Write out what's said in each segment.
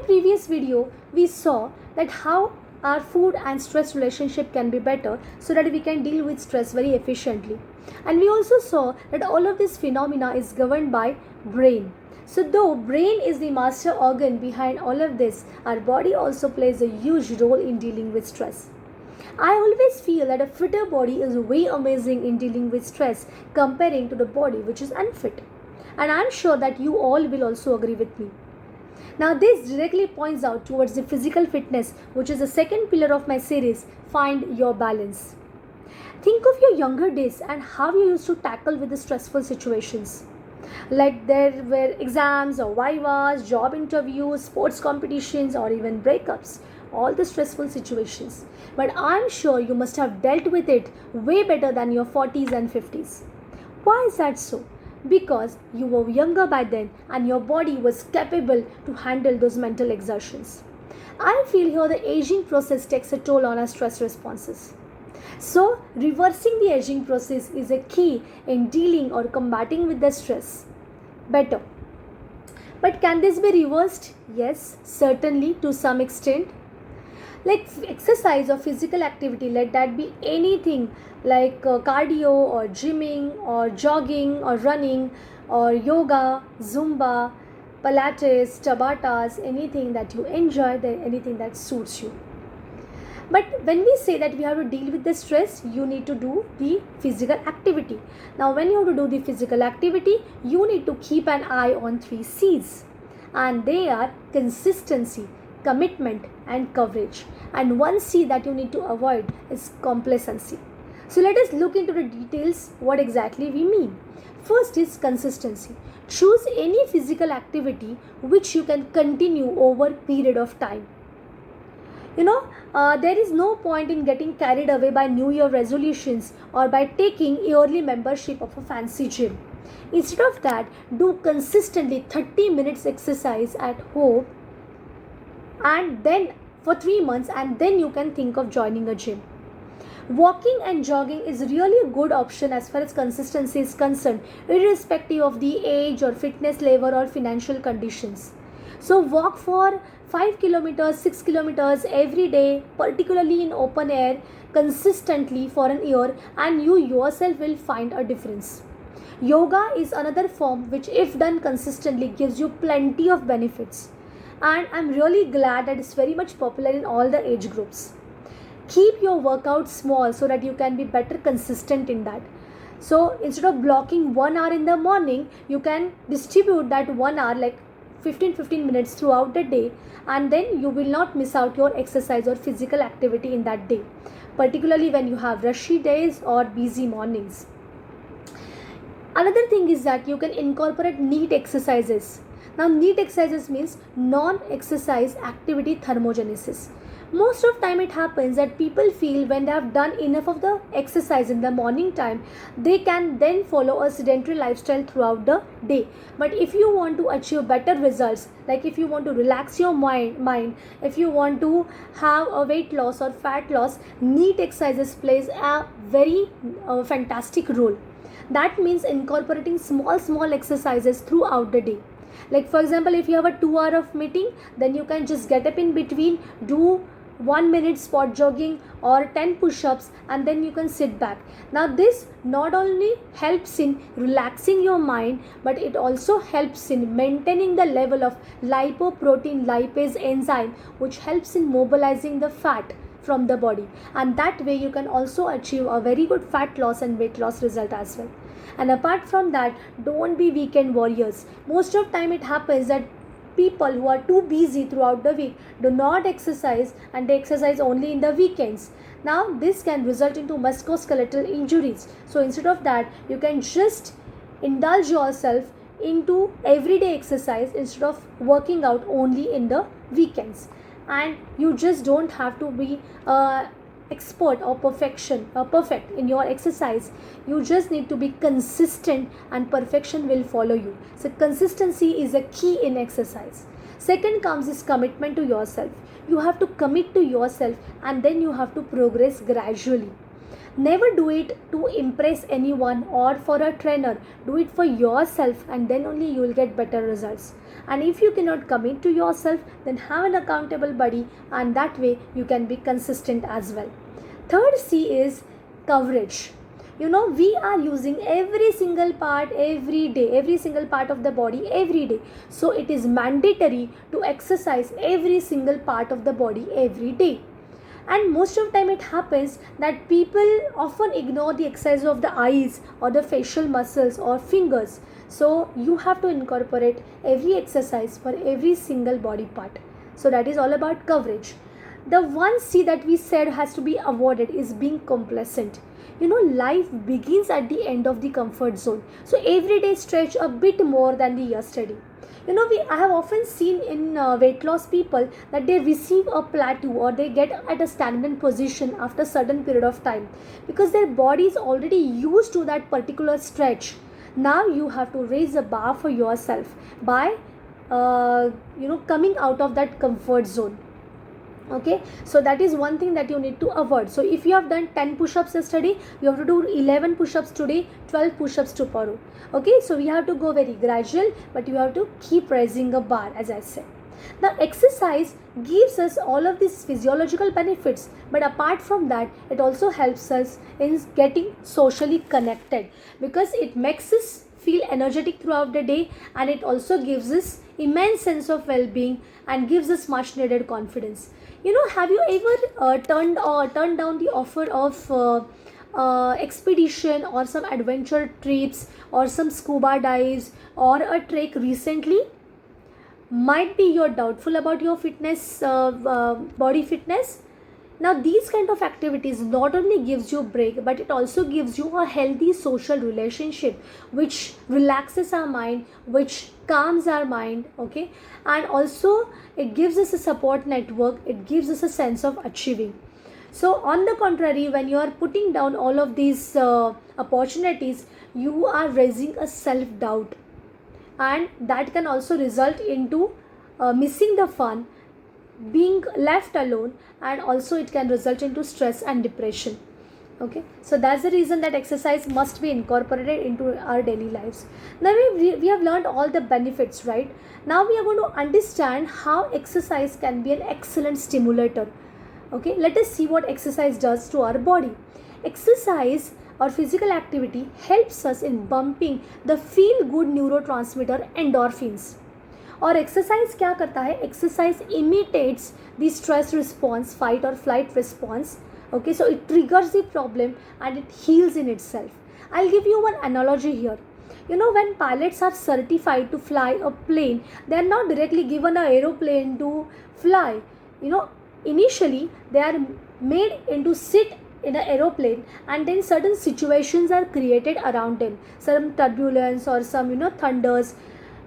previous video, we saw that how our food and stress relationship can be better so that we can deal with stress very efficiently. And we also saw that all of this phenomena is governed by brain. So though brain is the master organ behind all of this, our body also plays a huge role in dealing with stress. I always feel that a fitter body is way amazing in dealing with stress comparing to the body which is unfit. And I'm sure that you all will also agree with me. Now this directly points out towards the physical fitness, which is the second pillar of my series, Find Your Balance. Think of your younger days and how you used to tackle with the stressful situations. Like there were exams or vivas, job interviews, sports competitions, or even breakups. All the stressful situations. But I'm sure you must have dealt with it way better than your 40s and 50s. Why is that so? Because you were younger by then and your body was capable to handle those mental exertions. I feel here the aging process takes a toll on our stress responses. So, reversing the aging process is a key in dealing or combating with the stress better. But can this be reversed? Yes, certainly to some extent. Like exercise or physical activity, let that be anything like cardio or gymming or jogging or running or yoga, zumba, pilates, tabatas, anything that you enjoy, anything that suits you. But when we say that we have to deal with the stress, you need to do the physical activity. Now when you have to do the physical activity, you need to keep an eye on 3 C's, and they are consistency, commitment and coverage. And one C that you need to avoid is complacency. So let us look into the details what exactly we mean. First is consistency. Choose any physical activity which you can continue over a period of time. There is no point in getting carried away by New Year resolutions or by taking yearly membership of a fancy gym. Instead of that, do consistently 30 minutes exercise at home and then for 3 months, and then you can think of joining a gym. Walking and jogging is really a good option as far as consistency is concerned, irrespective of the age or fitness level or financial conditions. So walk for 5 kilometers, 6 kilometers every day, particularly in open air, consistently for an year, and you yourself will find a difference. Yoga is another form which, if done consistently, gives you plenty of benefits. And I'm really glad that it's very much popular in all the age groups. Keep your workout small so that you can be better consistent in that. So instead of blocking 1 hour in the morning, you can distribute that 1 hour like 15 minutes throughout the day, and then you will not miss out your exercise or physical activity in that day, particularly when you have rushy days or busy mornings. Another thing is that you can incorporate NEAT exercises. Now NEAT exercises means non-exercise activity thermogenesis. Most of time it happens that people feel when they have done enough of the exercise in the morning time, they can then follow a sedentary lifestyle throughout the day. But if you want to achieve better results, like if you want to relax your mind, if you want to have a weight loss or fat loss, NEAT exercises plays a very fantastic role. That means incorporating small exercises throughout the day. Like for example, if you have a 2 hour of meeting, then you can just get up in between, do 1 minute spot jogging or 10 push-ups, and then you can sit back. Now this not only helps in relaxing your mind, but it also helps in maintaining the level of lipoprotein lipase enzyme, which helps in mobilizing the fat from the body, and that way you can also achieve a very good fat loss and weight loss result as well. And apart from that, don't be weekend warriors. Most of time it happens that people who are too busy throughout the week do not exercise, and they exercise only in the weekends. Now this can result into musculoskeletal injuries. So instead of that, you can just indulge yourself into everyday exercise instead of working out only in the weekends. And you just don't have to be expert or perfect in your exercise. You just need to be consistent and perfection will follow you. So consistency is a key in exercise. Second comes is commitment to yourself. You have to commit to yourself, and then you have to progress gradually. Never do it to impress anyone or for a trainer. Do it for yourself, and then only you will get better results. And if you cannot commit to yourself, then have an accountable buddy, and that way you can be consistent as well. Third C is coverage. We are using every single part every day, every single part of the body every day. So it is mandatory to exercise every single part of the body every day. And most of the time it happens that people often ignore the exercise of the eyes or the facial muscles or fingers. So you have to incorporate every exercise for every single body part. So that is all about coverage. The one C that we said has to be avoided is being complacent. Life begins at the end of the comfort zone. So every day stretch a bit more than the yesterday. I have often seen in weight loss people that they receive a plateau or they get at a stagnant position after a certain period of time, because their body is already used to that particular stretch. Now you have to raise the bar for yourself by coming out of that comfort zone. Okay, so that is one thing that you need to avoid. So if you have done 10 push-ups yesterday, you have to do 11 push-ups today, 12 push-ups tomorrow. Okay, so we have to go very gradual, but you have to keep raising a bar, as I said. Now exercise gives us all of these physiological benefits, but apart from that, it also helps us in getting socially connected, because it makes us feel energetic throughout the day, and it also gives us immense sense of well-being and gives us much needed confidence. Have you ever turned down the offer of expedition or some adventure trips or some scuba dives or a trek recently? Might be you're doubtful about your fitness, body fitness. Now these kind of activities not only gives you a break, but it also gives you a healthy social relationship, which relaxes our mind, which calms our mind. Okay, and also it gives us a support network, it gives us a sense of achieving. So on the contrary, when you are putting down all of these opportunities, you are raising a self-doubt, and that can also result into missing the fun, being left alone, and also it can result into stress and depression. Okay, so that's the reason that exercise must be incorporated into our daily lives. Now we have learned all the benefits, right? Now we are going to understand how exercise can be an excellent stimulator. Okay, let us see what exercise does to our body. Exercise or physical activity helps us in bumping the feel good neurotransmitter endorphins. और exercise क्या करता है? Exercise imitates the stress response, fight और flight response. Okay, so it triggers the problem and it heals in itself. I'll give you one analogy here. When pilots are certified to fly a plane, they are not directly given an aeroplane to fly. Initially they are made into sit in an aeroplane, and then certain situations are created around them, some turbulence or some thunders,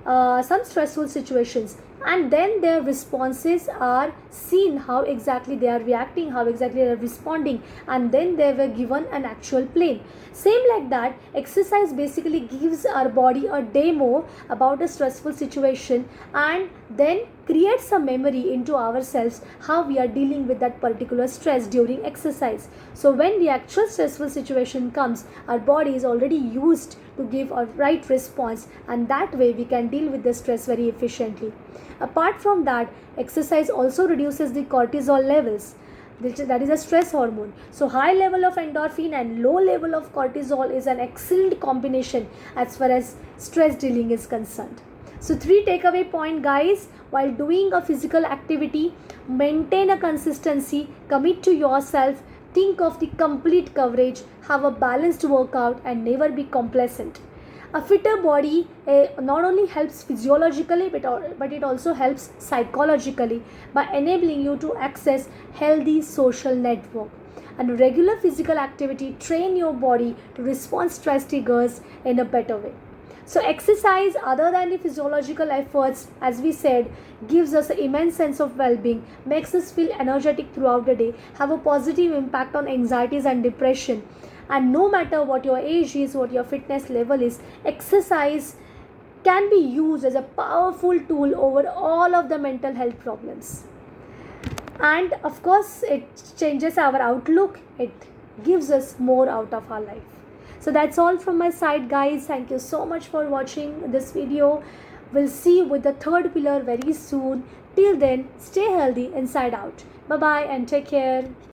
some stressful situations, and then their responses are seen, how exactly they are reacting, how exactly they are responding, and then they were given an actual plane. Same like that, exercise basically gives our body a demo about a stressful situation, and then creates a memory into ourselves how we are dealing with that particular stress during exercise. So when the actual stressful situation comes, our body is already used to give a right response, and that way we can deal with the stress very efficiently. Apart from that, exercise also reduces the cortisol levels, that is a stress hormone. So high level of endorphin and low level of cortisol is an excellent combination as far as stress dealing is concerned. So 3 takeaway point, guys: while doing a physical activity, maintain a consistency, commit to yourself, think of the complete coverage, have a balanced workout, and never be complacent. A fitter body not only helps physiologically, but it also helps psychologically by enabling you to access healthy social network. And regular physical activity train your body to respond stress triggers in a better way. So exercise, other than the physiological efforts, as we said, gives us an immense sense of well-being, makes us feel energetic throughout the day, have a positive impact on anxieties and depression. And no matter what your age is, what your fitness level is, exercise can be used as a powerful tool over all of the mental health problems. And of course, it changes our outlook. It gives us more out of our life. So that's all from my side, guys. Thank you so much for watching this video. We'll see you with the third pillar very soon. Till then, stay healthy inside out. Bye bye and take care.